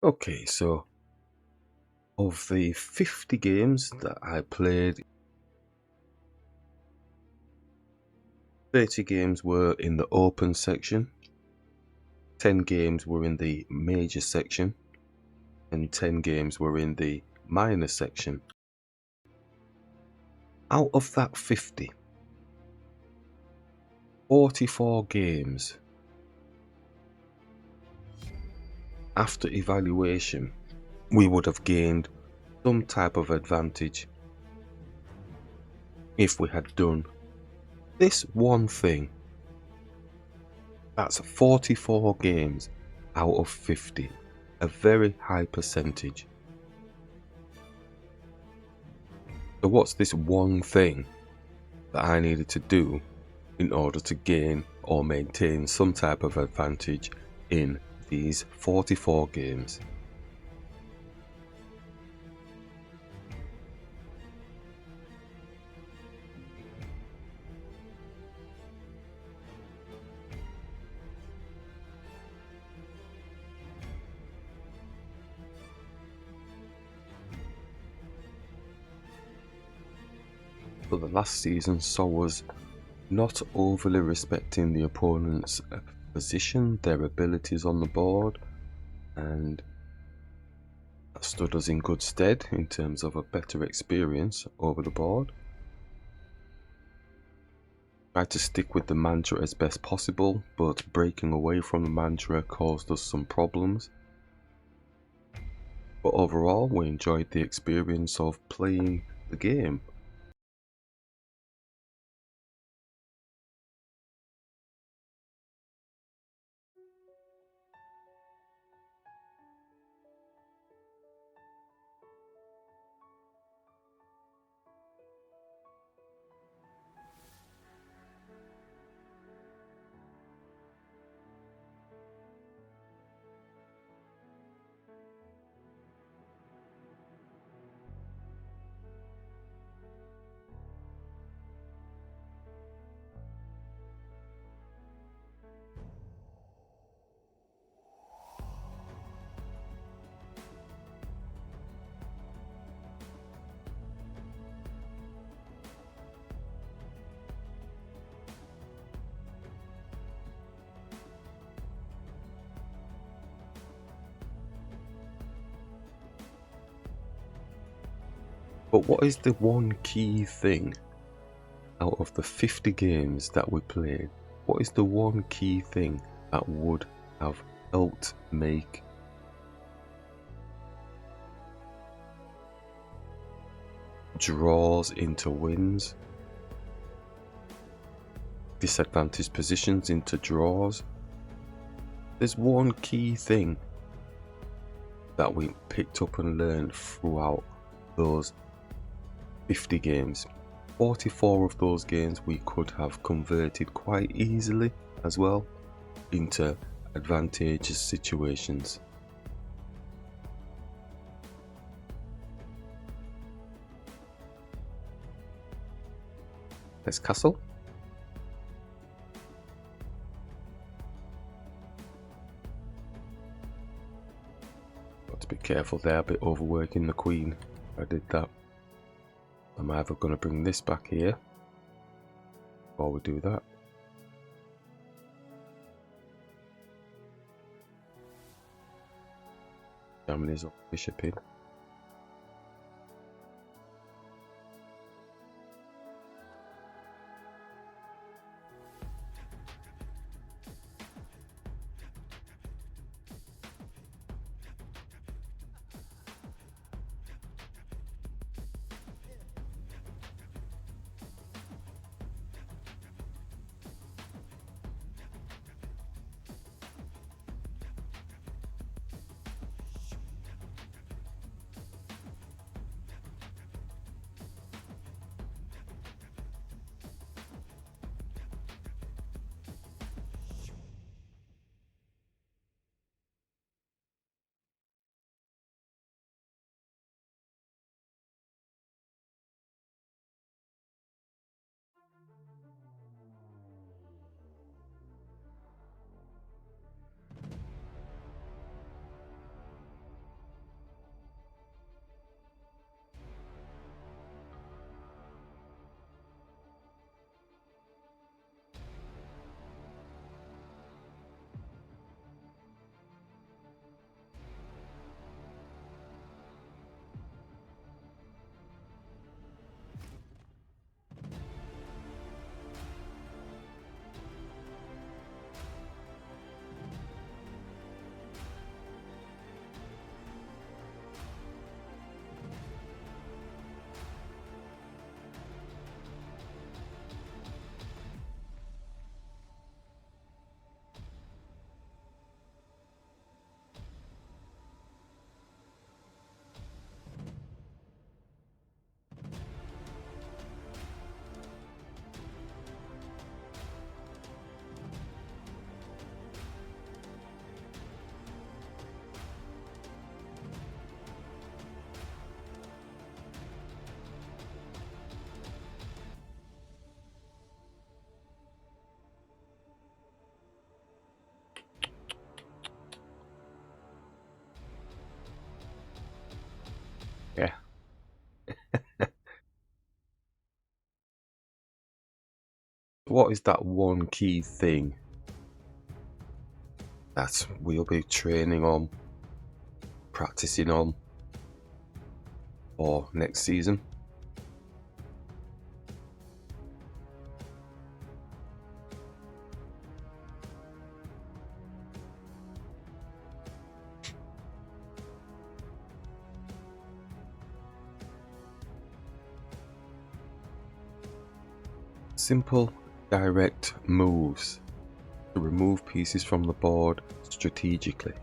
Okay, so of the 50 games that I played, 30 games were in the open section, 10 games were in the major section, and 10 games were in the minor section. Out of that 50, 44 games, after evaluation, we would have gained some type of advantage if we had done this one thing. That's 44 games out of 50, a very high percentage. So what's this one thing that I needed to do in order to gain or maintain some type of advantage in these 44 games? So the last season saw us not overly respecting the opponent's position, their abilities on the board, and that stood us in good stead in terms of a better experience over the board. Tried to stick with the mantra as best possible, but breaking away from the mantra caused us some problems. But overall, we enjoyed the experience of playing the game. But what is the one key thing out of the 50 games that we played? What is the one key thing that would have helped make draws into wins, disadvantaged positions into draws? There's one key thing that we picked up and learned throughout those 50 games. 44 of those games we could have converted quite easily as well into advantageous situations. Let's castle. Got to be careful there, a bit overworking the queen. I did that. I'm either going to bring this back here while we do that. Jamming his bishop in. what is that one key thing that we'll be training on, practicing on for next season? Simple, direct moves to remove pieces from the board strategically.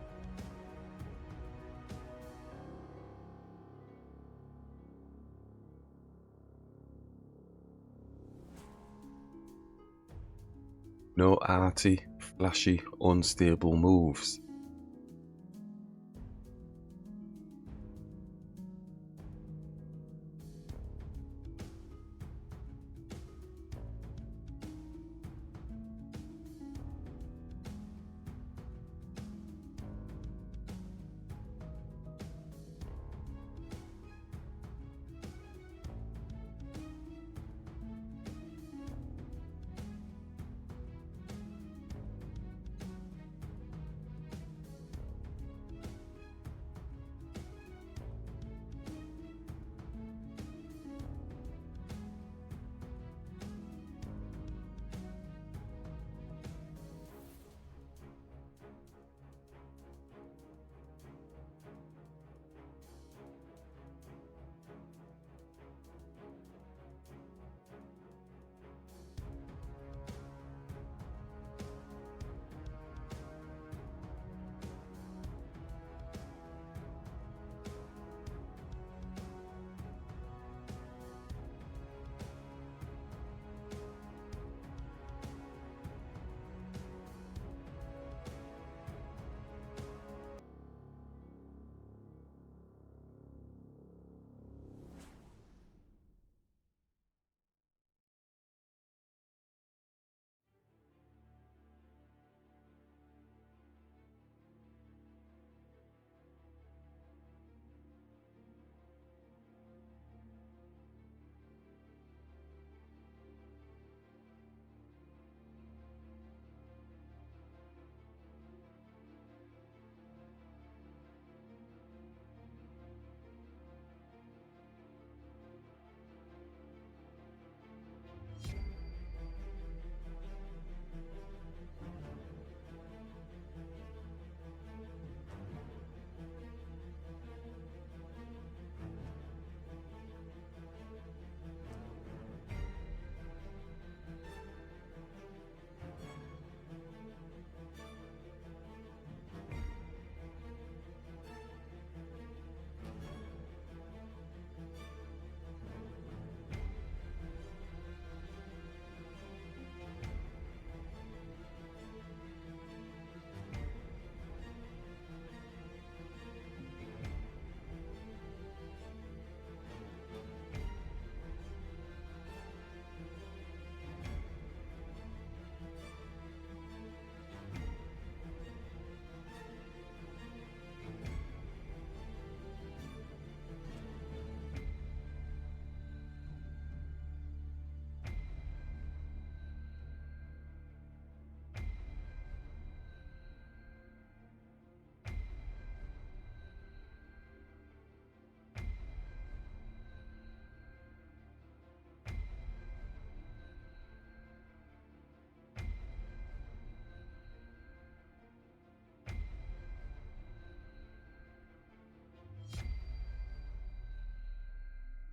No arty, flashy, unstable moves.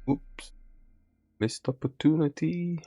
Oops, missed opportunity.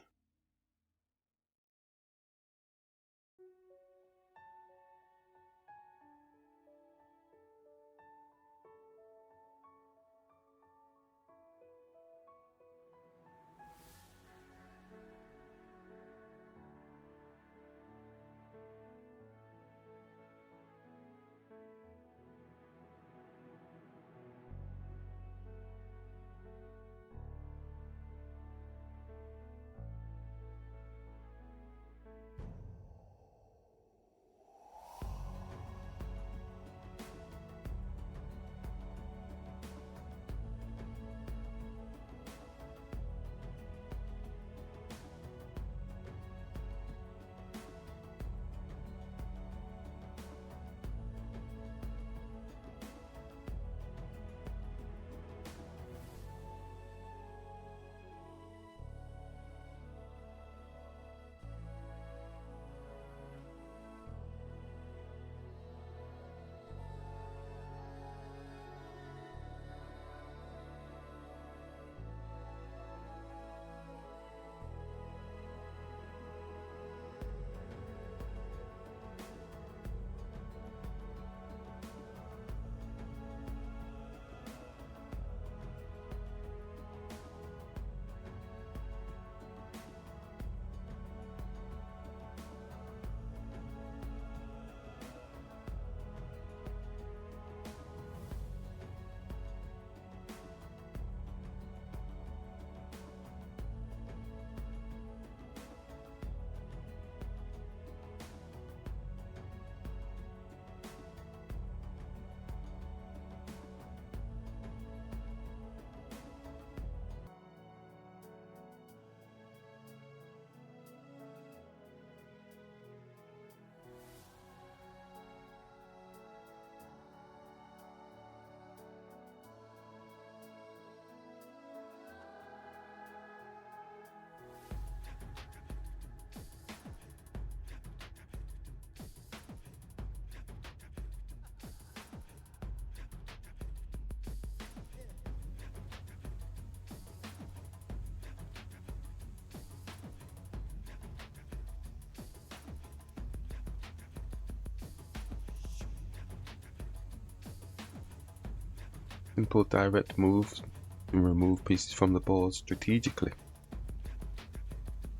Simple direct moves and remove pieces from the board strategically.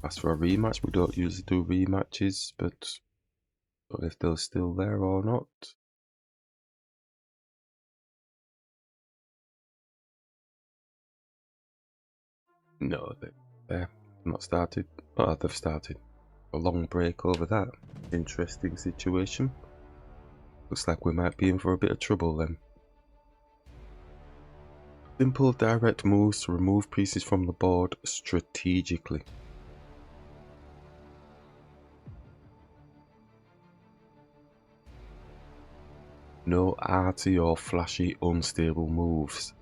As for a rematch, we don't usually do rematches, but I don't know if they're still there or not. No, they're not started. Oh, they've started. A long break over that. Interesting situation. Looks like we might be in for a bit of trouble then. Simple direct moves to remove pieces from the board strategically. No arty or flashy unstable moves.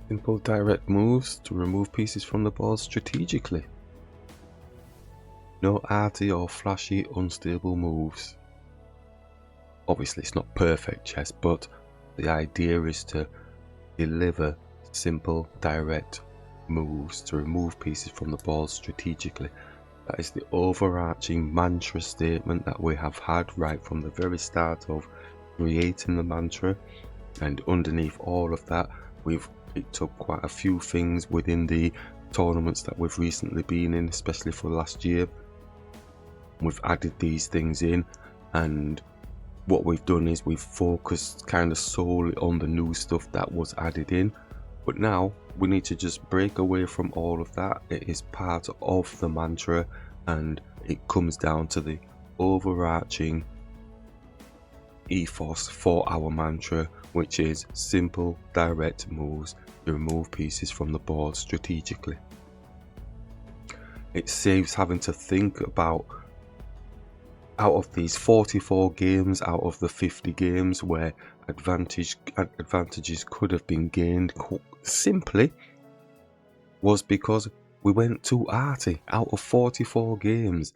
Simple direct moves to remove pieces from the board strategically. No arty or flashy unstable moves. Obviously it's not perfect chess, but the idea is to deliver simple direct moves to remove pieces from the board strategically. That is the overarching mantra statement that we have had right from the very start of creating the mantra, and underneath all of that we've picked up quite a few things within the tournaments that we've recently been in, especially for last year. We've added these things in, and what we've done is we've focused kind of solely on the new stuff that was added in. But now we need to just break away from all of that. It is part of the mantra, and it comes down to the overarching ethos for our mantra, which is simple direct moves to remove pieces from the board strategically. It saves having to think about, out of these 44 games out of the 50 games where advantages could have been gained simply was because we went too arty. Out of 44 games,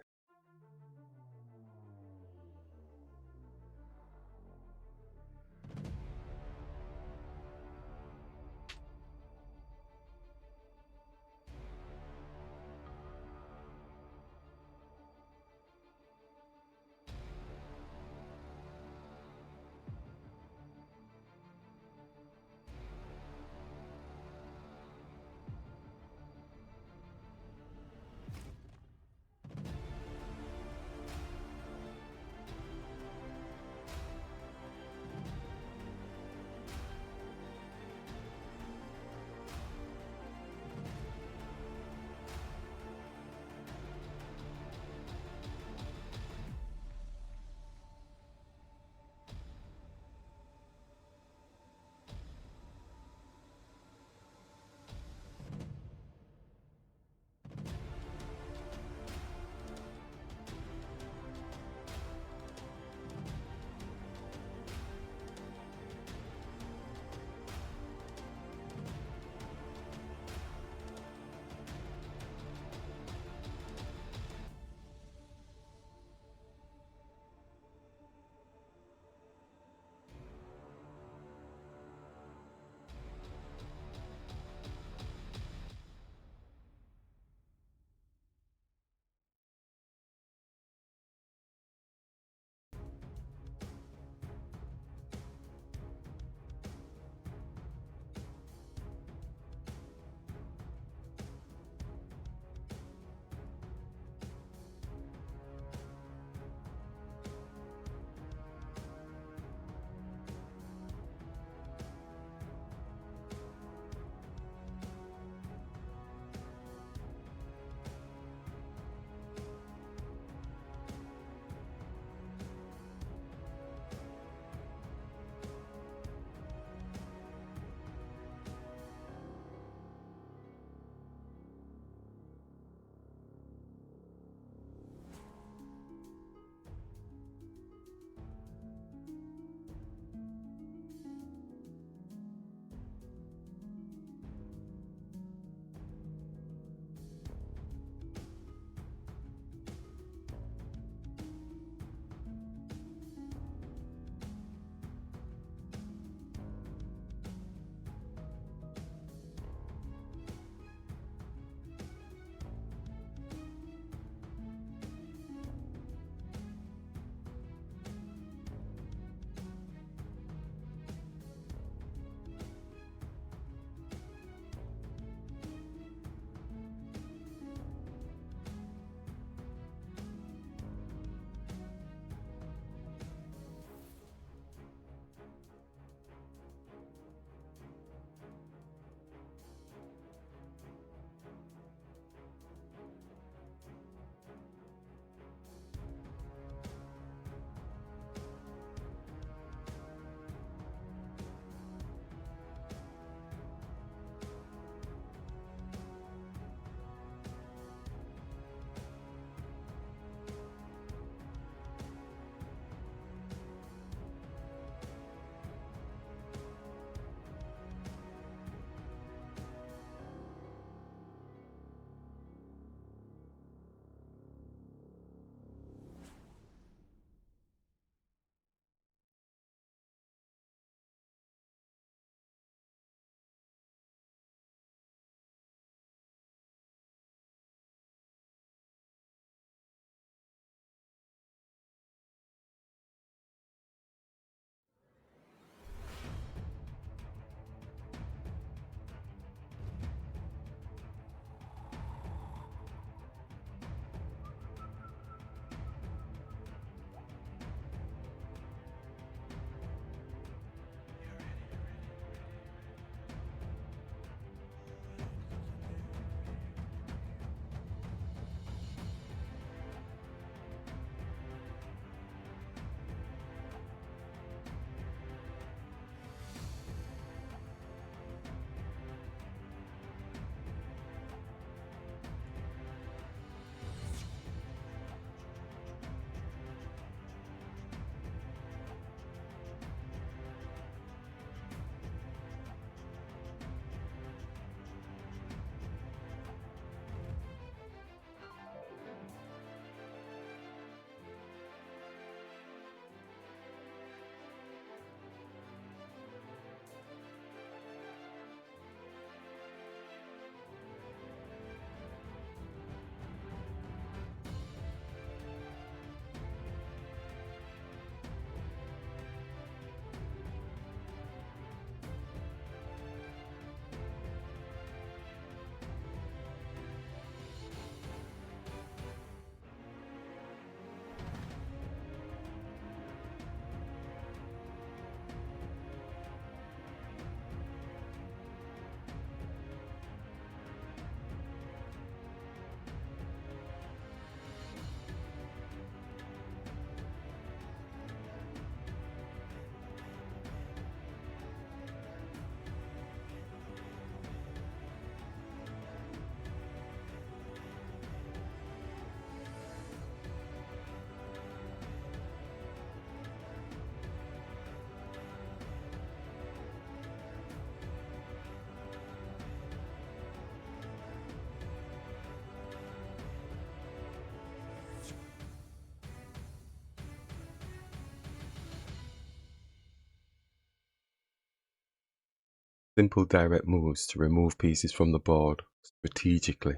Simple direct moves to remove pieces from the board strategically,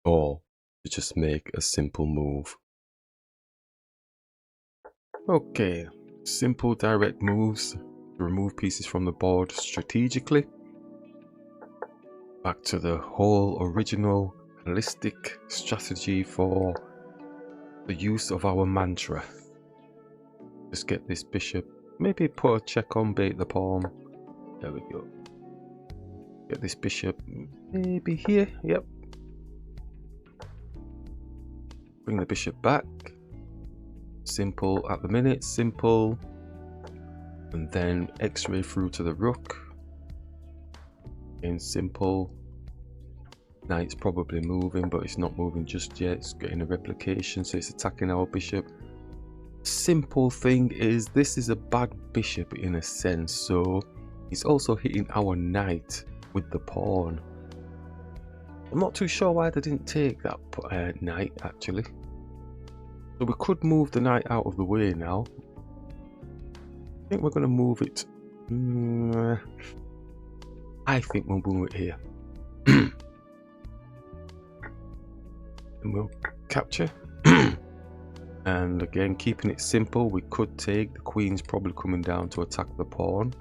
or to just make a simple move. Okay, simple direct moves to remove pieces from the board strategically. Back to the whole original holistic strategy for the use of our mantra. Just get this bishop, maybe put a check on, bait the pawn. There we go. Get this bishop maybe here, yep. Bring the bishop back. Simple at the minute, simple. And then X-ray through to the rook. Again, simple. Knight's probably moving, but it's not moving just yet. It's getting a replication, so it's attacking our bishop. Simple thing is, this is a bad bishop in a sense, so it's also hitting our knight with the pawn. I'm not too sure why they didn't take that knight actually. So we could move the knight out of the way now. I think we're going to move it. I think we'll move it here. And we'll capture. And again, keeping it simple, we could take. The queen's probably coming down to attack the pawn.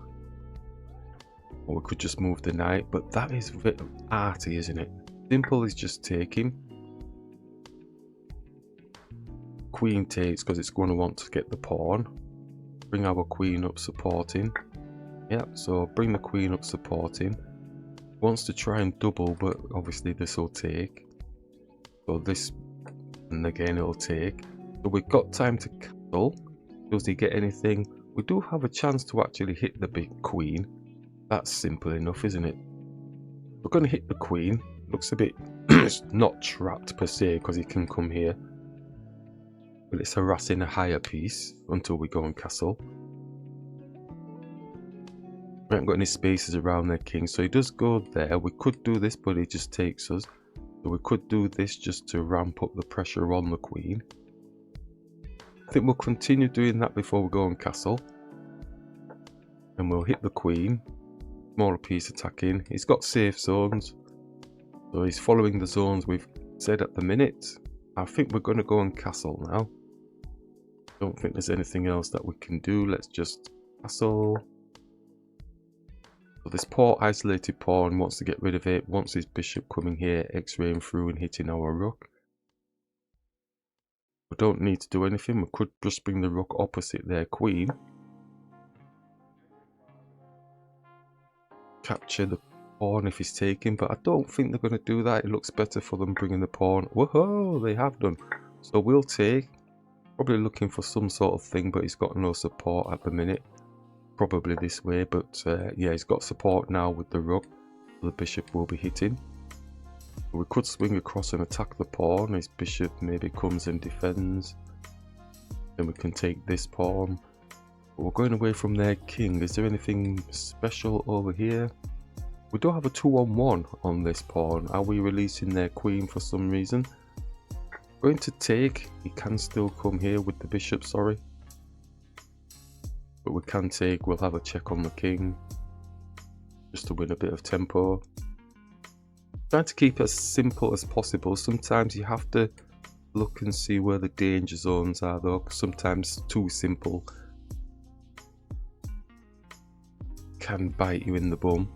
Or we could just move the knight, but that is a bit arty, isn't it? Simple is just taking. Queen takes because it's going to want to get the pawn. Bring our queen up supporting. Yep, so bring the queen up supporting. Wants to try and double, but obviously this will take. So this, and again it'll take. So we've got time to castle. Does he get anything? We do have a chance to actually hit the big queen. That's simple enough, isn't it? We're going to hit the queen. Looks a bit it's not trapped per se because he can come here. But it's harassing a higher piece until we go and castle. We haven't got any spaces around their king, so he does go there. We could do this, but he just takes us. So we could do this just to ramp up the pressure on the queen. I think we'll continue doing that before we go and castle. And we'll hit the queen. Smaller piece attacking. He's got safe zones. So he's following the zones we've said at the minute. I think we're going to go and castle now. Don't think there's anything else that we can do. Let's just castle. So this poor isolated pawn wants to get rid of it. Wants his bishop coming here, X-raying through and hitting our rook. We don't need to do anything. We could just bring the rook opposite their queen. Capture the pawn if he's taken, but I don't think they're going to do that. It looks better for them bringing the pawn. Whoa, they have done. So we'll take. Probably looking for some sort of thing, but he's got no support at the minute. Probably this way, but yeah, he's got support now with the rook. The bishop will be hitting. We could swing across and attack the pawn. His bishop maybe comes and defends. Then we can take this pawn. But we're going away from their king. Is there anything special over here? We do have a 2-on-1 on this pawn. Are we releasing their queen for some reason? Going to take. He can still come here with the bishop, sorry. But we can take. We'll have a check on the king. Just to win a bit of tempo. Trying to keep it as simple as possible. Sometimes you have to look and see where the danger zones are though. Sometimes too simple can bite you in the bum.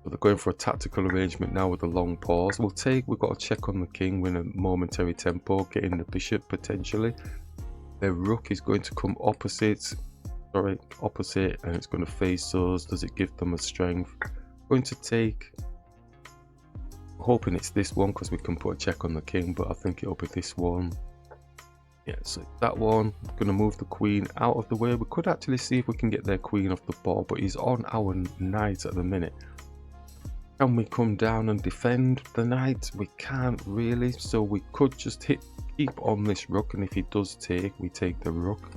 So they're going for a tactical arrangement now with a long pause. We'll take, we've got to check on the king, win a momentary tempo, getting the bishop potentially. Their rook is going to come opposite, and it's going to face us. Does it give them a strength? Going to take, hoping it's this one because we can put a check on the king, but I think it'll be this one. Yeah, so that one. I'm going to move the queen out of the way. We could actually see if we can get their queen off the board, but he's on our knight at the minute. Can we come down and defend the knight? We can't really, so we could just keep on this rook, and if he does take, we take the rook.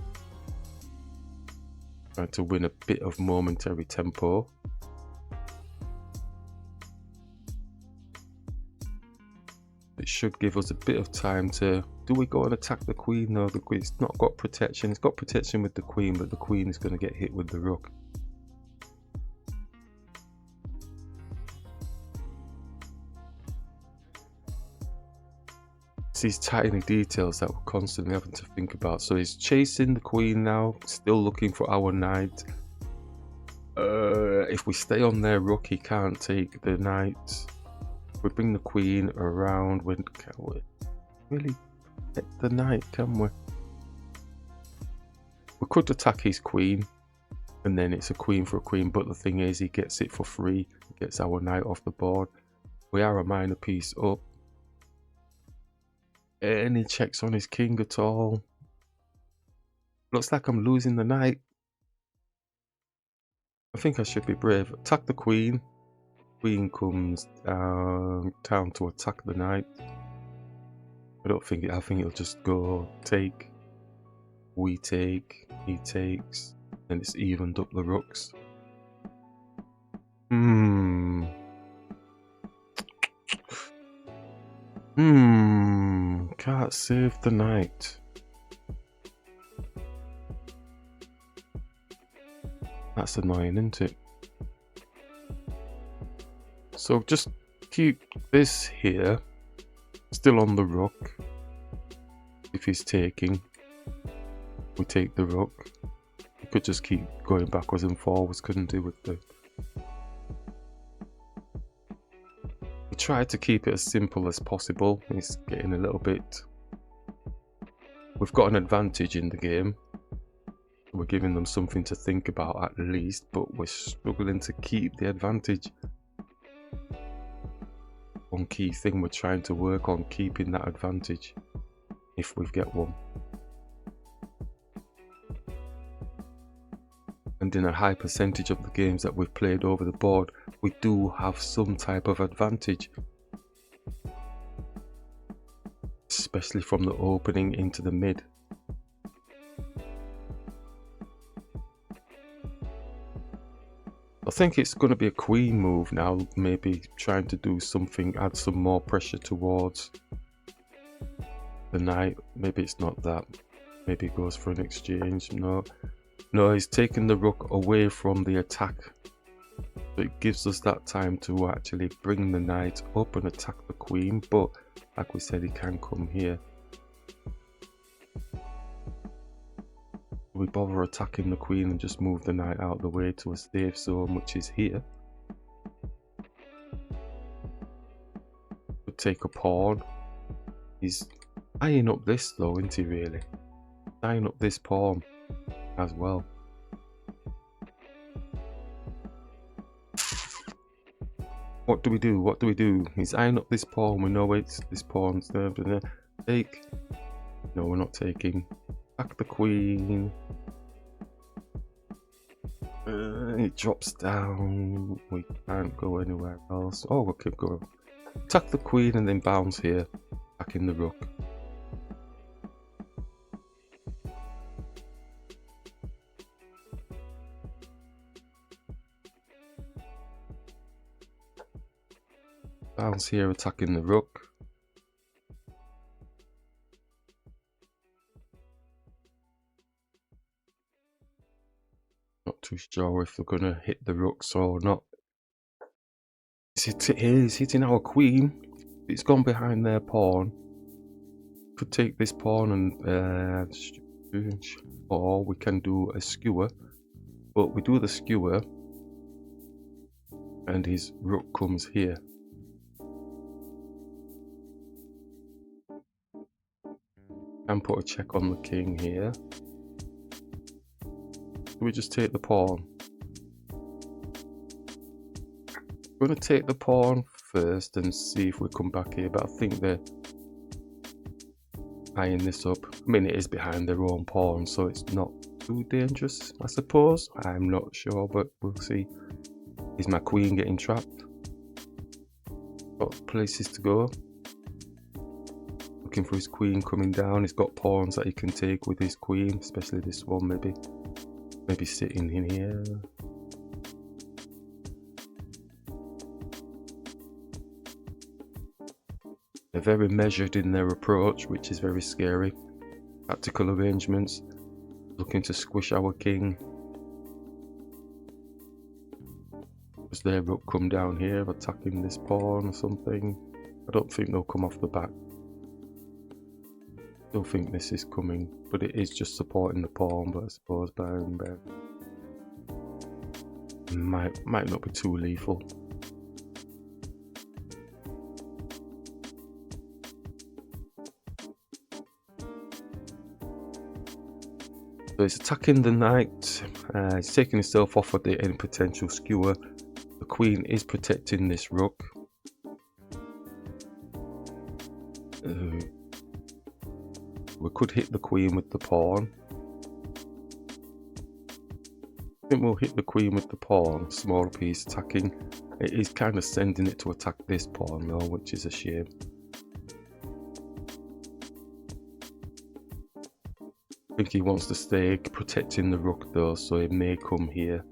Trying to win a bit of momentary tempo. It should give us a bit of time to... Do we go and attack the queen? No, the queen's not got protection. It's got protection with the queen, but the queen is going to get hit with the rook. It's these tiny details that we're constantly having to think about. So he's chasing the queen now, still looking for our knight. If we stay on their rook, he can't take the knight. If we bring the queen around, we can't really get the knight, can we? We could attack his queen, and then it's a queen for a queen, but the thing is, he gets it for free. He gets our knight off the board. We are a minor piece up. Any checks on his king at all? Looks like I'm losing the knight. I think I should be brave. Attack the queen. Queen comes down to attack the knight. I think it'll just go take. We take. He takes. And it's evened up the rooks. Can't save the knight. That's annoying, isn't it? So just keep this here, still on the rook. If he's taking, we take the rook. We could just keep going backwards and forwards, couldn't do with the... We try to keep it as simple as possible. It's getting a little bit... We've got an advantage in the game. We're giving them something to think about at least, but we're struggling to keep the advantage. One key thing we're trying to work on, keeping that advantage, if we get one. And in a high percentage of the games that we've played over the board, we do have some type of advantage. Especially from the opening into the mid. I think it's going to be a queen move now, maybe trying to do something, add some more pressure towards the knight. Maybe it's not that. Maybe it goes for an exchange. No, he's taking the rook away from the attack. So it gives us that time to actually bring the knight up and attack the queen. But like we said, he can come here. We bother attacking the queen and just move the knight out of the way to a safe zone, which is here. Could take a pawn. He's eyeing up this though, isn't he really? Eyeing up this pawn as well. What do we do? What do we do? He's eyeing up this pawn. We know it's this pawn's there. Take. No, we're not taking. Attack the queen. It drops down. We can't go anywhere else. Oh, we'll keep going. Attack the queen and then bounce here. Back in the rook. Bounce here, attacking the rook. Not too sure if they're going to hit the rooks or not. He's hitting our queen. It's gone behind their pawn. Could take this pawn and or we can do a skewer. But we do the skewer and his rook comes here. And put a check on the king here. Do we just take the pawn? We're going to take the pawn first and see if we come back here, but I think they're eyeing this up. I mean, it is behind their own pawn, so it's not too dangerous, I suppose. I'm not sure, but we'll see. Is my queen getting trapped? Got places to go. Looking for his queen coming down. He's got pawns that he can take with his queen, especially this one maybe. Maybe sitting in here. They're very measured in their approach, which is very scary. Tactical arrangements. Looking to squish our king. Does their rook come down here attacking this pawn or something? I don't think they'll come off the back. Still think this is coming, but it is just supporting the pawn. But I suppose bang bang might not be too lethal. So it's attacking the knight. It's taking itself off of any potential skewer. The queen is protecting this rook. We could hit the queen with the pawn. I think we'll hit the queen with the pawn. Smaller piece attacking. It is kind of sending it to attack this pawn though, which is a shame. I think he wants to stay protecting the rook though, so he may come here.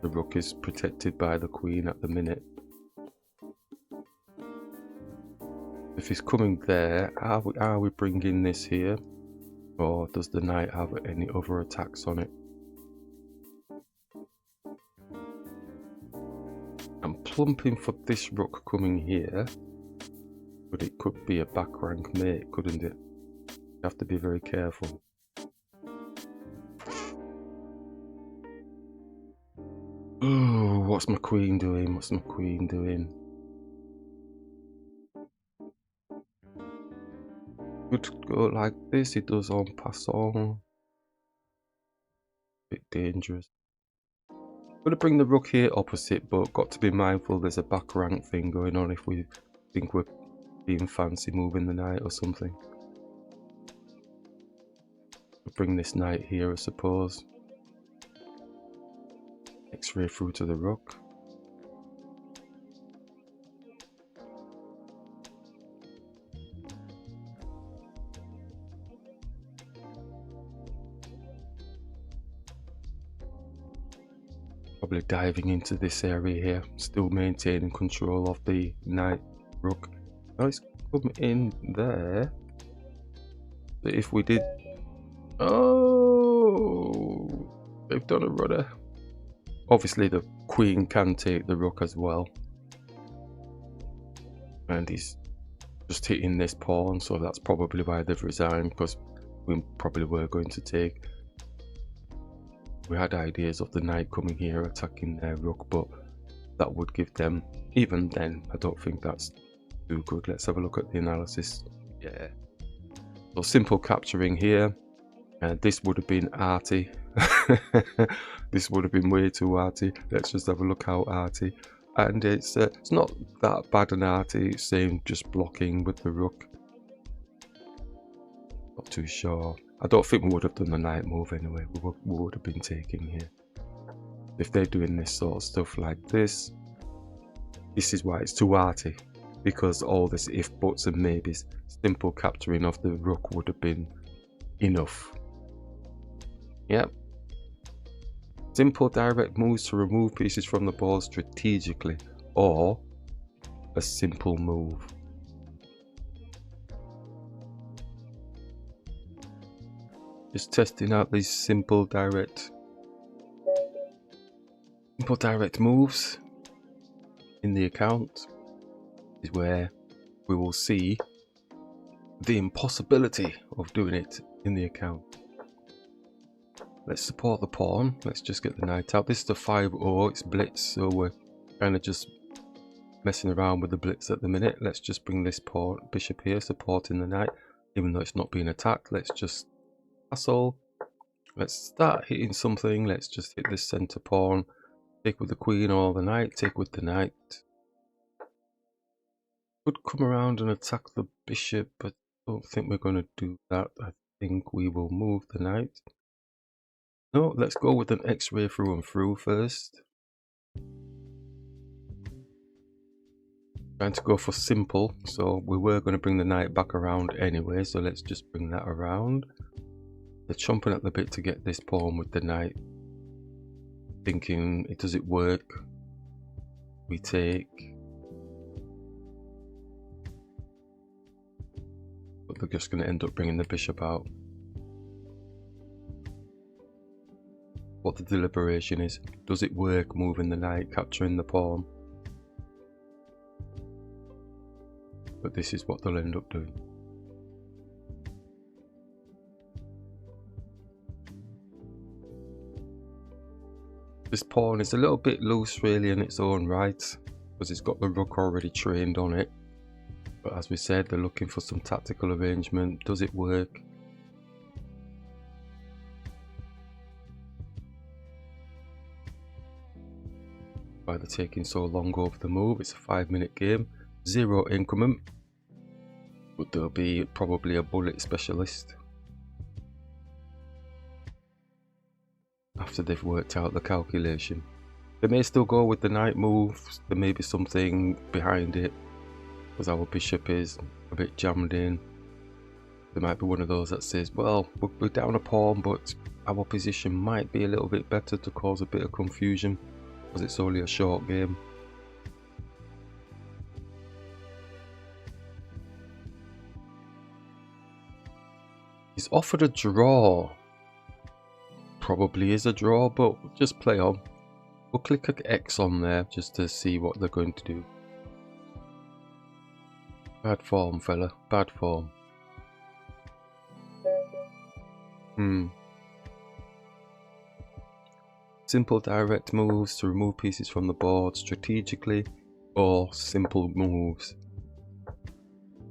The rook is protected by the queen at the minute. If he's coming there, are we bringing this here? Or does the knight have any other attacks on it? I'm plumping for this rook coming here, but it could be a back rank mate, couldn't it? You have to be very careful. Oh, what's my queen doing? What's my queen doing? Could go like this. It does on P.A.C.E. Bit dangerous. Gonna bring the rook here opposite, but got to be mindful there's a back rank thing going on if we think we're being fancy moving the knight or something. We'll bring this knight here, I suppose. X-ray through to the rook. Probably diving into this area here, still maintaining control of the knight rook. Now it's come in there. But if we did, oh, they've done a rudder. Obviously the queen can take the rook as well, and he's just hitting this pawn, so that's probably why they've resigned, because we probably were going to take. We had ideas of the knight coming here attacking their rook, but that would give them, even then, I don't think that's too good. Let's have a look at the analysis. Yeah. So simple capturing here. This would have been arty. This would have been way too arty. Let's just have a look how arty. And it's not that bad an arty, same just blocking with the rook. Not too sure. I don't think we would have done the knight move anyway. We would have been taking here. If they're doing this sort of stuff like this, this is why it's too arty. Because all this if, buts and maybes, simple capturing of the rook would have been enough. Yep. Simple direct moves to remove pieces from the board strategically, or a simple move. Just testing out these simple direct moves in the account is where we will see the impossibility of doing it in the account. Let's support the pawn. Let's just get the knight out. This is the 5-0. It's blitz, so we're kind of just messing around with the blitz at the minute. Let's just bring this pawn bishop here, supporting the knight, even though it's not being attacked. Let's just castle. Let's start hitting something. Let's just hit this center pawn. Take with the queen or the knight. Take with the knight. Could come around and attack the bishop, but I don't think we're going to do that. I think we will move the knight. No, let's go with an X-ray through and through first. Trying to go for simple, so we were going to bring the knight back around anyway, so let's just bring that around. They're chomping at the bit to get this pawn with the knight. Thinking, does it work? We take. But they're just going to end up bringing the bishop out. What the deliberation is. Does it work moving the knight, capturing the pawn? but this is what they'll end up doing. This pawn is a little bit loose really in its own right, because it's got the rook already trained on it. But as we said, they're looking for some tactical arrangement. Does it work? Why they're taking so long over the move? It's a 5-minute game, 0 increment, but there'll be probably a bullet specialist after they've worked out the calculation. They may still go with the knight move. There may be something behind it, because our bishop is a bit jammed in. There might be one of those that says, well, we're down a pawn, but our position might be a little bit better, to cause a bit of confusion, because it's only a short game. He's offered a draw. Probably is a draw, but just play on. We'll click X on there just to see what they're going to do. Bad form, fella. Bad form. Simple direct moves to remove pieces from the board strategically, or simple moves.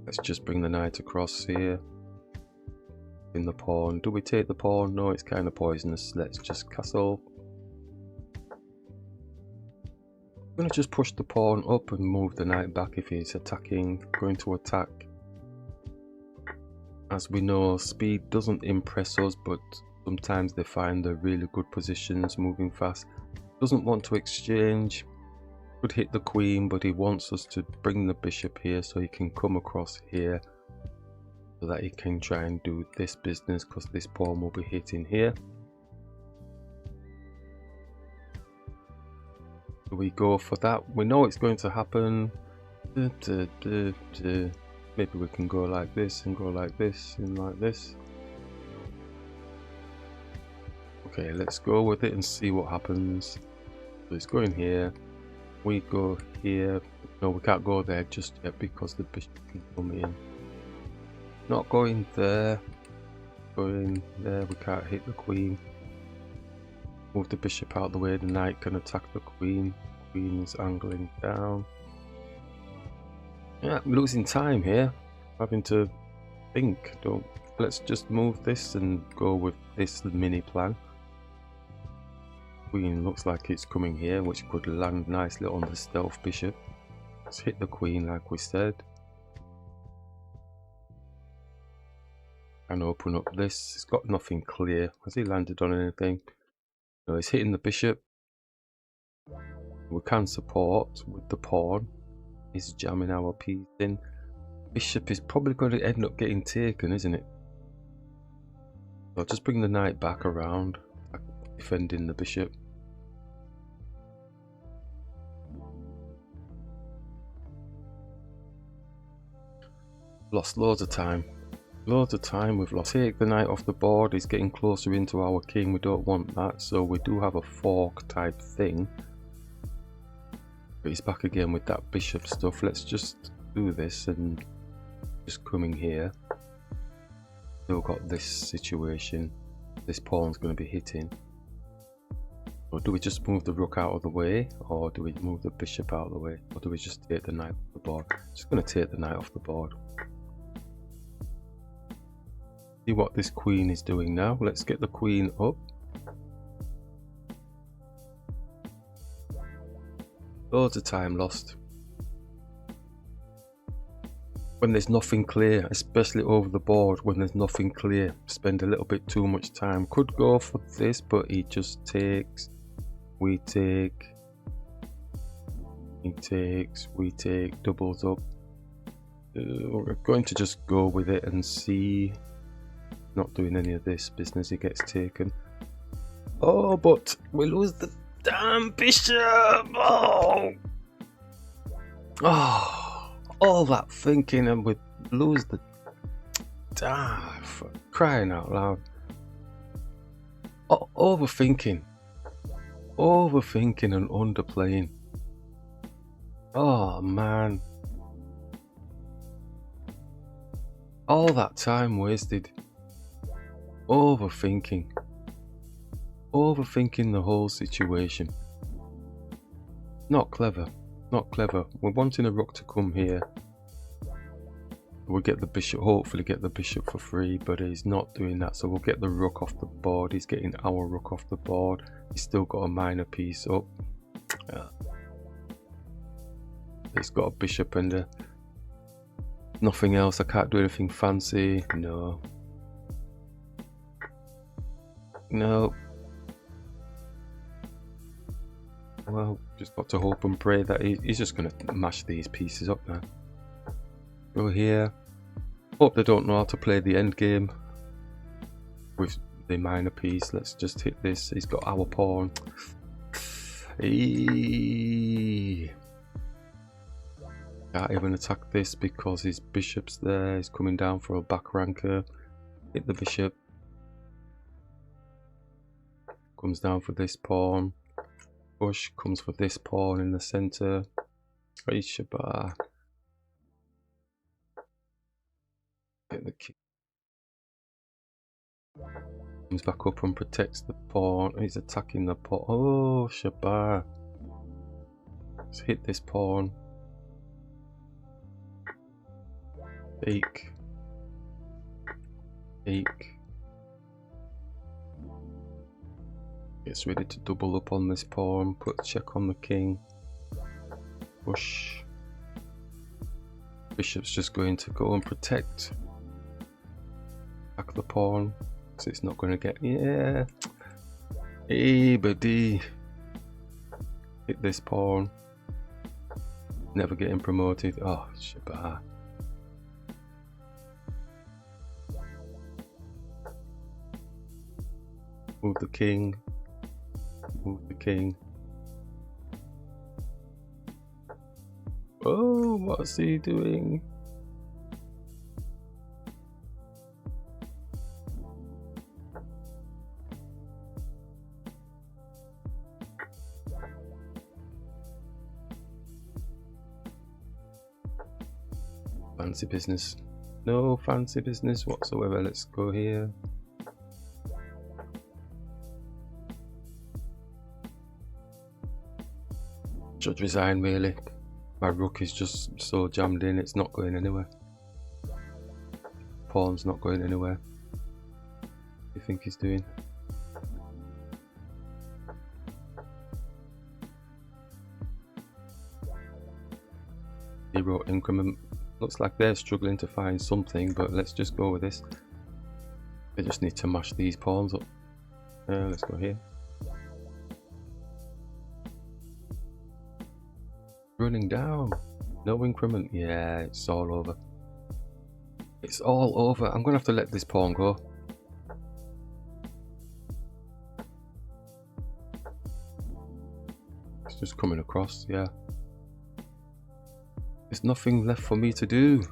Let's just bring the knight across here. In the pawn. Do we take the pawn? No, it's kind of poisonous. Let's just castle. I'm going to just push the pawn up and move the knight back if he's attacking. Going to attack. As we know, speed doesn't impress us, but sometimes they find the really good positions moving fast. Doesn't want to exchange. Could hit the queen, but he wants us to bring the bishop here so he can come across here, so that he can try and do this business, because this pawn will be hitting here. So we go for that. We know it's going to happen. Maybe we can go like this and go like this and like this. Okay, let's go with it and see what happens. So it's going here. We go here. No, we can't go there just yet because the bishop can come in. Not going there. Going there, we can't hit the queen. Move the bishop out of the way, the knight can attack the queen. Queen is angling down. Yeah, I'm losing time here. Having to think. Let's just move this and go with this mini plan. Queen looks like it's coming here, which could land nicely on the stealth bishop. Let's hit the queen like we said. And open up this. It's got nothing clear. Has he landed on anything? No, he's hitting the bishop. We can support with the pawn. He's jamming our piece in. Bishop is probably going to end up getting taken, isn't it? So I'll just bring the knight back around, defending the bishop. Lost loads of time. Loads of time we've lost. Take the knight off the board. He's getting closer into our king. We don't want that, so we do have a fork type thing. But he's back again with that bishop stuff. Let's just do this and just coming here. Still got this situation. This pawn's going to be hitting. Or do we just move the rook out of the way, or do we move the bishop out of the way, or do we just take the knight off the board? Just going to take the knight off the board. See what this queen is doing now. Let's get the queen up. Loads of time lost. When there's nothing clear, especially over the board, when there's nothing clear, spend a little bit too much time. Could go for this, but he just takes. We take. He takes. We take. Doubles up. We're going to just go with it and see. Not doing any of this business. He gets taken. Oh, but we lose the damn bishop. Oh, all that thinking and we lose the. For crying out loud. Overthinking and underplaying. Oh man. All that time wasted overthinking the whole situation. Not clever. Not clever. We're wanting a rook to come here. We'll get the bishop, hopefully get the bishop for free, but he's not doing that, so we'll get the rook off the board. He's getting our rook off the board. He's still got a minor piece up. He's got a bishop and nothing else. I can't do anything fancy. No. No. Well, just got to hope and pray that he's just going to mash these pieces up now. Go here. Hope they don't know how to play the end game with the minor piece. Let's just hit this. He's got our pawn. Can't even attack this because his bishop's there. He's coming down for a back ranker. Hit the bishop. Comes down for this pawn. Push comes for this pawn in the center. Shabar. Get the king. Comes back up and protects the pawn. He's attacking the pawn. Oh, Shabar. Let's hit this pawn. Take. Gets ready to double up on this pawn. Put a check on the king. Push. Bishop's just going to go and protect. Back the pawn. So it's not going to get. Yeah. Hey, buddy. Hit this pawn. Never getting promoted. Oh, Shabar. Move the king. Move the king. Oh, what's he doing? Fancy business. No fancy business whatsoever. Let's go here. Should resign really. My rook is just so jammed in, it's not going anywhere. Pawn's not going anywhere. What do you think he's doing? Zero increment. Looks like they're struggling to find something, but let's just go with this. They just need to mash these pawns up. Let's go here. Running down. No increment. Yeah, it's all over. It's all over. I'm going to have to let this pawn go. It's just coming across, yeah. There's nothing left for me to do.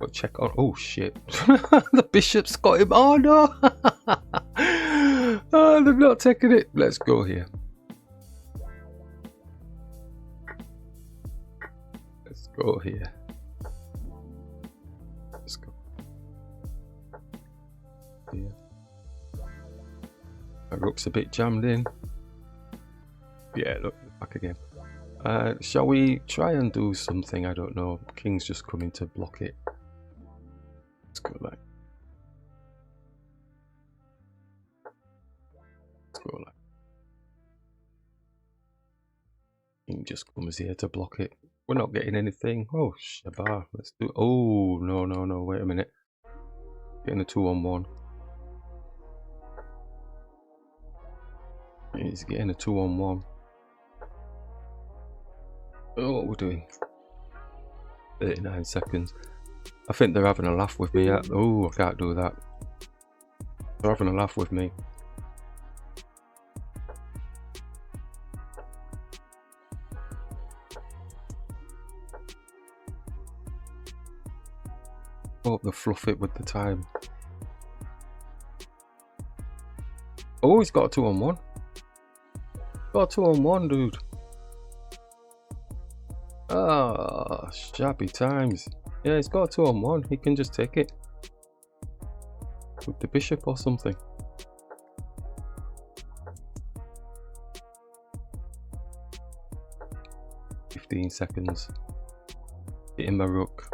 But check on. Oh shit. The bishop's got him. Oh no. Oh, they've not taken it. Let's go here. Let's go here. Let's go. Here. My rook's a bit jammed in. Yeah, look, back again. Shall we try and do something? I don't know. King's just coming to block it. Let's go like. Let's go like. King just comes here to block it. We're not getting anything. Oh, Shabar. Let's do. Oh, no, no, no. Wait a minute. Getting a 2-on-1. He's getting a 2-on-1. Oh, what we're doing. 39 seconds. I think they're having a laugh with me. Oh, I can't do that. They're having a laugh with me. Hope they fluff it with the time. Oh, he's got a 2-on-1. Got a 2-on-1, dude. Ah, shabby times. Yeah, he's got a 2-on-1. He can just take it with the bishop or something. "15 seconds. Hitting my rook.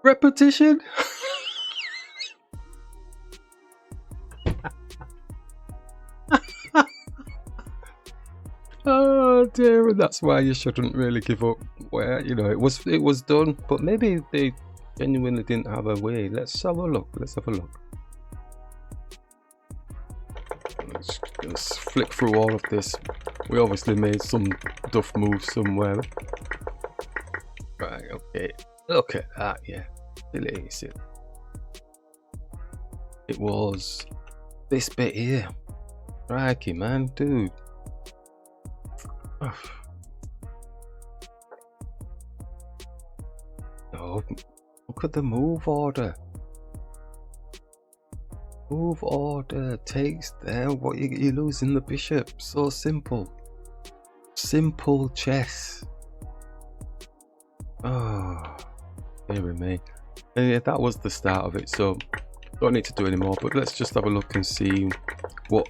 Repetition." Oh dear, and that's why you shouldn't really give up. Where, you know, it was done, but maybe they genuinely didn't have a way. Let's have a look. Let's have a look. Let's flick through all of this. We obviously made some duff moves somewhere. Right, okay. Look at that, yeah. Silly. It was this bit here. Crikey, man, dude. Oh, look at the move order. Move order takes there. What, you're losing the bishop. So simple. Simple chess. Oh, dear me. And yeah, that was the start of it. So don't need to do any more. But let's just have a look and see what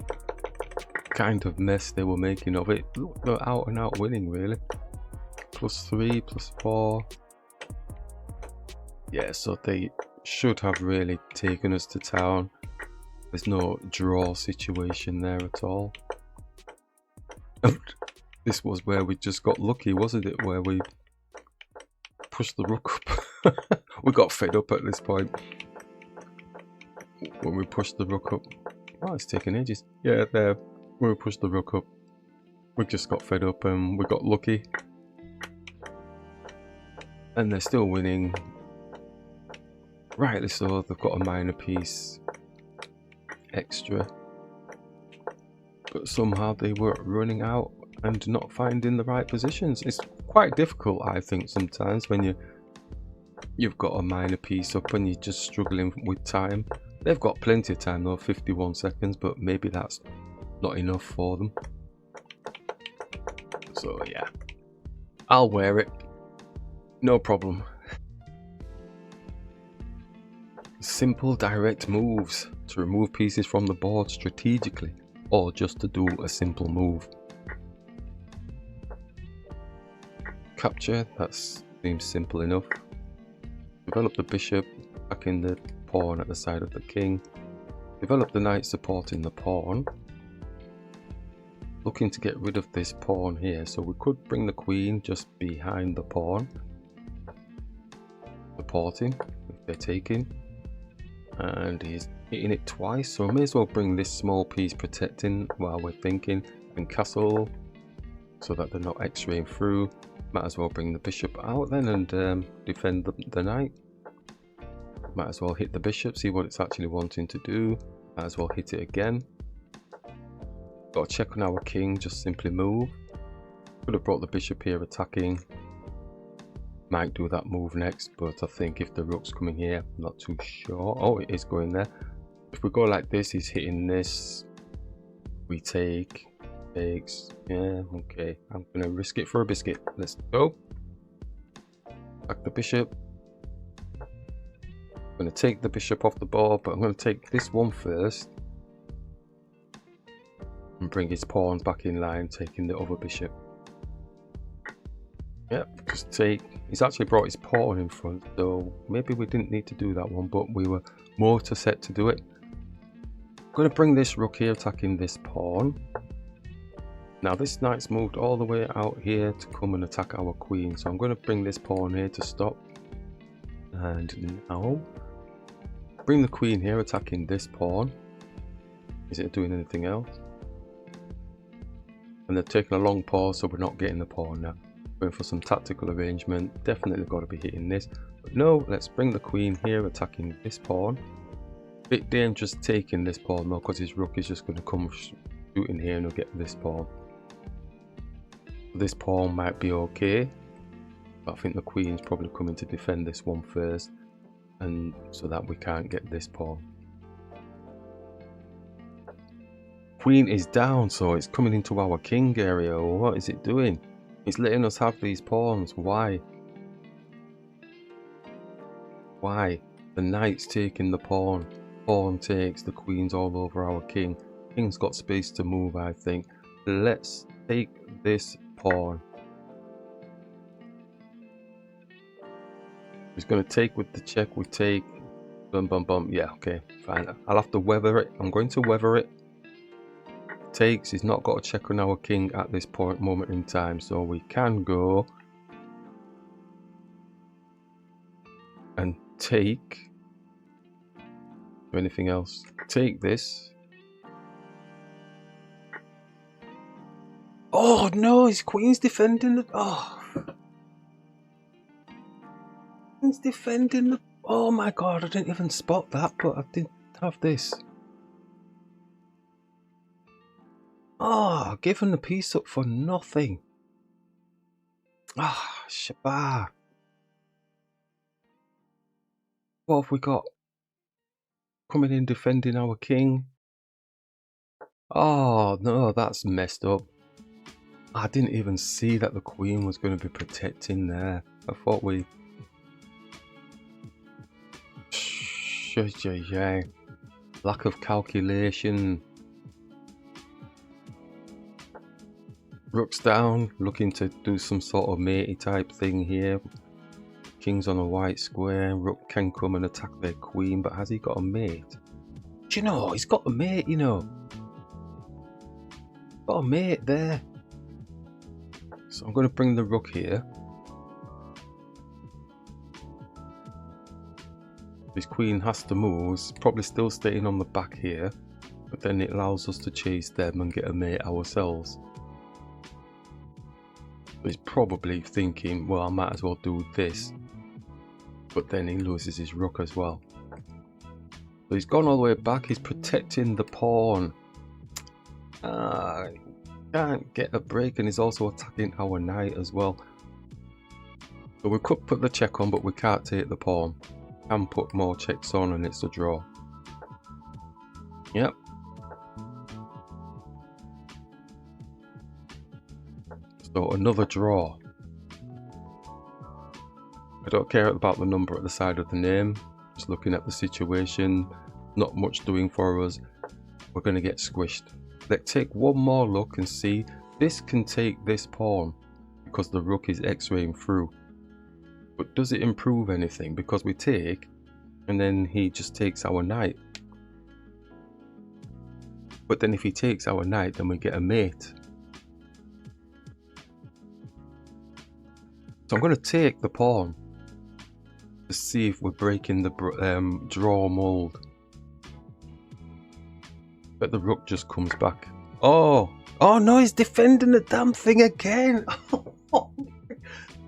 kind of mess they were making of it. Look, they're out and out winning, really. +3, +4. Yeah, so they should have really taken us to town. There's no draw situation there at all. This was where we just got lucky, wasn't it? Where we pushed the rook up. We got fed up at this point. When we pushed the rook up. Oh, it's taking ages. Yeah, there. When we pushed the rook up, we just got fed up and we got lucky. And they're still winning. Rightly so, they've got a minor piece extra. But somehow they were running out and not finding the right positions. It's quite difficult, I think, sometimes when you've got a minor piece up and you're just struggling with time. They've got plenty of time though, 51 seconds, but maybe that's not enough for them. So yeah, I'll wear it. No problem. Simple direct moves to remove pieces from the board strategically, or just to do a simple move. Capture, that seems simple enough. Develop the bishop, attacking the pawn at the side of the king. Develop the knight supporting the pawn. Looking to get rid of this pawn here, so we could bring the queen just behind the pawn. Supporting, if they're taking. And he's hitting it twice, so I may as well bring this small piece protecting while we're thinking, and castle, so that they're not x-raying through. Might as well bring the bishop out then and defend the knight. Might as well hit the bishop, see what it's actually wanting to do. Might as well hit it again. Got to check on our king, just simply move. Could have brought the bishop here attacking. Might do that move next, but I think if the rook's coming here, I'm not too sure. Oh, it is going there. If we go like this, he's hitting this. We take, takes. Yeah, okay. I'm gonna risk it for a biscuit. Let's go. Back the bishop. I'm gonna take the bishop off the board, but I'm gonna take this one first. And bring his pawn back in line, taking the other bishop. Yep, just take. He's actually brought his pawn in front, so maybe we didn't need to do that one, but we were more to set to do it. I'm going to bring this rook here, attacking this pawn. Now this knight's moved all the way out here to come and attack our queen, so I'm going to bring this pawn here to stop. And now, bring the queen here, attacking this pawn. Is it doing anything else? And they're taking a long pause, so we're not getting the pawn now. Going for some tactical arrangement. Definitely got to be hitting this. But no, let's bring the queen here, attacking this pawn. Bit dangerous taking this pawn though, because his rook is just going to come shooting here and he'll get this pawn. This pawn might be okay, but I think the queen's probably coming to defend this one first, and so that we can't get this pawn. Queen is down, so it's coming into our king area. What is it doing? It's letting us have these pawns. Why? Why? The knight's taking the pawn. Pawn takes, the queen's all over our king. King's got space to move, I think. Let's take this pawn. He's going to take with the check. We take. Bum bum bum. Yeah, okay, fine. I'll have to weather it. I'm going to weather it. Takes. He's not got a check on our king at this moment in time, so we can go and take. Do anything else? Take this. Oh no, his queen's defending the. Oh, queen's defending the. Oh my god, I didn't even spot that, but I didn't have this. Oh, giving the piece up for nothing. Ah, Shabbat. What have we got? Coming in defending our king. Oh no, that's messed up. I didn't even see that the queen was going to be protecting there. I thought we... Lack of calculation. Rook's down, looking to do some sort of matey type thing here. King's on a white square. Rook can come and attack their queen, but has he got a mate? Do you know, he's got a mate, you know. Got a mate there. So I'm going to bring the rook here. His queen has to move. It's probably still staying on the back here, but then it allows us to chase them and get a mate ourselves. He's probably thinking, well, I might as well do this, but then he loses his rook as well. So he's gone all the way back. He's protecting the pawn. Can't get a break, and he's also attacking our knight as well. So we could put the check on, but we can't take the pawn. Can put more checks on, and it's a draw. Yep. So another draw. I don't care about the number at the side of the name. Just looking at the situation, not much doing for us. We're going to get squished. Let's take one more look and see. This can take this pawn because the rook is x-raying through. But does it improve anything? Because we take, and then he just takes our knight. But then if he takes our knight, then we get a mate. So I'm going to take the pawn to see if we're breaking the draw mold. But the rook just comes back. Oh no, he's defending the damn thing again.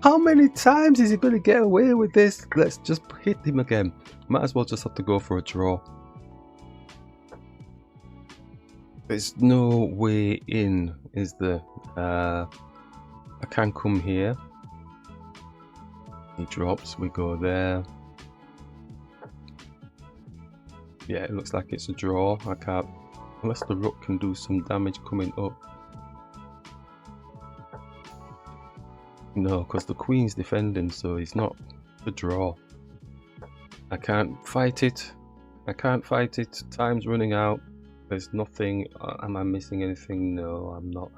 How many times is he going to get away with this? Let's just hit him again. Might as well just have to go for a draw. There's no way in, is there? I can come here. He drops, we go there. Yeah, it looks like it's a draw. I can't, unless the rook can do some damage coming up. No, because the queen's defending, so it's not a draw. I can't fight it. I can't fight it. Time's running out. There's nothing. Am I missing anything? No, I'm not.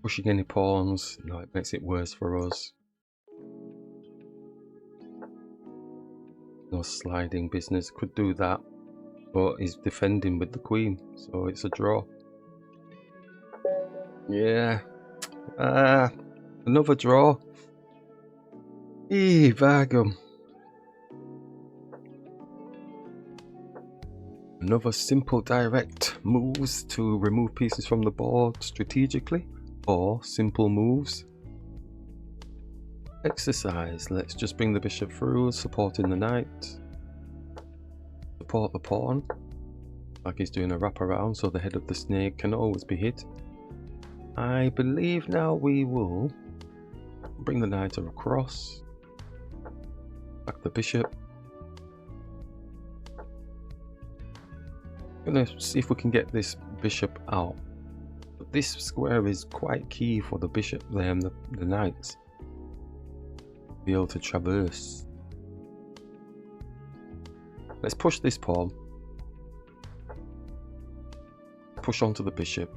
Pushing any pawns. No, it makes it worse for us. No sliding business. Could do that. But he's defending with the queen, so it's a draw. Yeah. Another draw. Vagum. Another simple direct moves to remove pieces from the board strategically, or simple moves. Exercise. Let's just bring the bishop through, supporting the knight. Support the pawn. Like he's doing a wraparound, so the head of the snake can always be hit. I believe now we will bring the knight across. Back the bishop. Gonna see if we can get this bishop out. But this square is quite key for the bishop, the knights. Be able to traverse. Let's push this pawn. Push onto the bishop.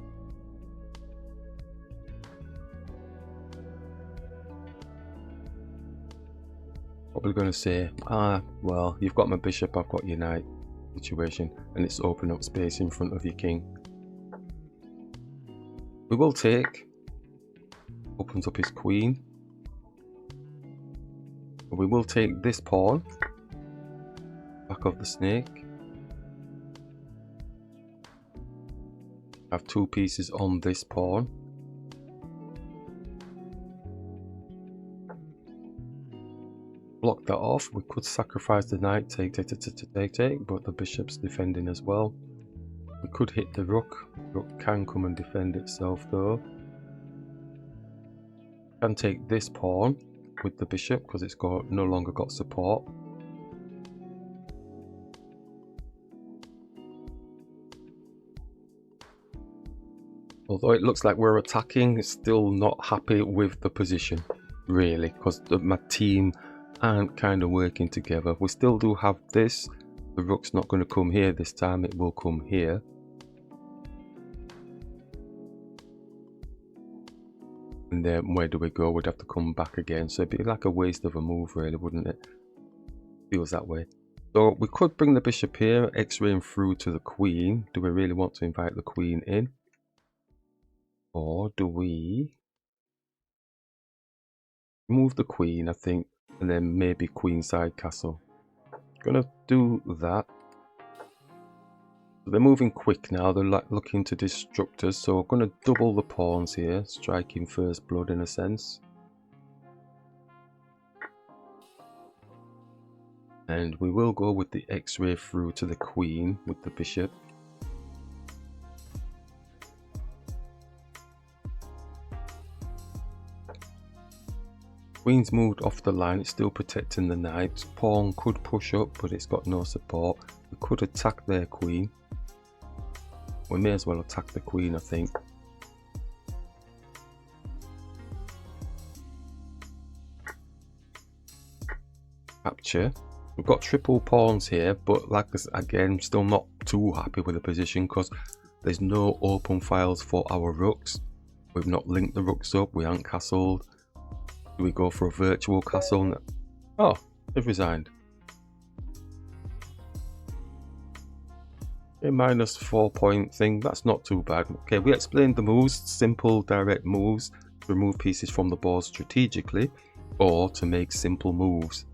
Probably going to say, well, you've got my bishop, I've got your knight situation, and it's opening up space in front of your king. We will take. Opens up his queen. We will take this pawn. Back of the snake. Have two pieces on this pawn. Block that off. We could sacrifice the knight, take, but the bishop's defending as well. We could hit the rook. Rook can come and defend itself though. Can take this pawn with the bishop because it's no longer got support. Although it looks like we're attacking, it's still not happy with the position, really, because my team aren't kind of working together. We still do have this. The rook's not going to come here this time, it will come here. And then where do we go? We'd have to come back again, so it'd be like a waste of a move really, wouldn't it? Feels that way. So we could bring the bishop here, x-raying through to the queen. Do we really want to invite the queen in? Or do we move the queen, I think, and then maybe queenside castle? Gonna do that. So they're moving quick now, they're like looking to destruct us, so I'm gonna double the pawns here, striking first blood in a sense. And we will go with the x-ray through to the queen with the bishop. Queen's moved off the line, it's still protecting the knight. Pawn could push up, but it's got no support. We could attack their queen. We may as well attack the queen, I think. Capture. We've got triple pawns here, but like again, still not too happy with the position because there's no open files for our rooks. We've not linked the rooks up, we aren't castled. Do we go for a virtual castle? Oh, they've resigned. A -4 point thing, that's not too bad. Okay, we explained the moves, simple direct moves to remove pieces from the board strategically or to make simple moves.